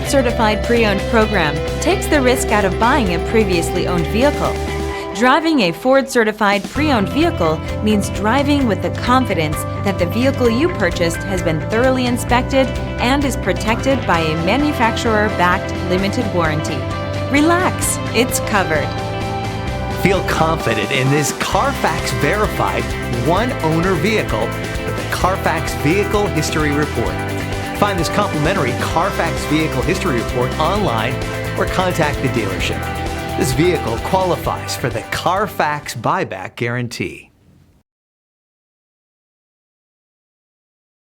Ford Certified Pre-Owned program takes the risk out of buying a previously owned vehicle. Driving a Ford Certified Pre-Owned vehicle means driving with the confidence that the vehicle you purchased has been thoroughly inspected and is protected by a manufacturer-backed limited warranty. Relax, it's covered. Feel confident in this Carfax-verified one-owner vehicle with the Carfax Vehicle History Report. Find this complimentary Carfax Vehicle History Report online or contact the dealership. This vehicle qualifies for the Carfax Buyback Guarantee.